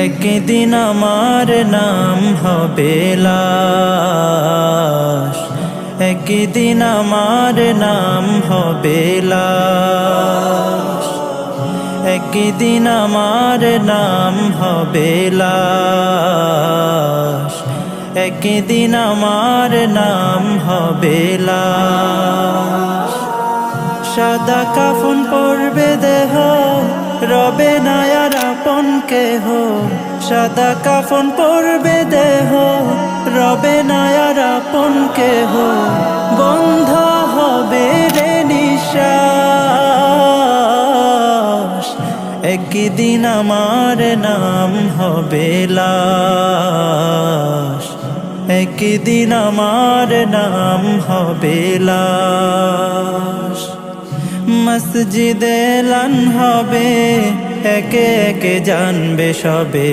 একদিন আমার নাম হবে লাশ, একদিন আমার নাম হবে লাশ, একদিন আমার নাম হবে লাশ, একদিন আমার নাম হবে লাশ। সাদা কাফন পরবে দেহ, রবে না আর আপন কেহ। সাদা কাফন পরবে দেহ, রবে না আর আপন কেহ। বন্ধ হবে রে নিঃশ্বাস, একদিন আমার নাম হবে লাশ, একদিন আমার নাম হবে লাশ। মসজিদে এলান হবে, একে একে জানবে সবে।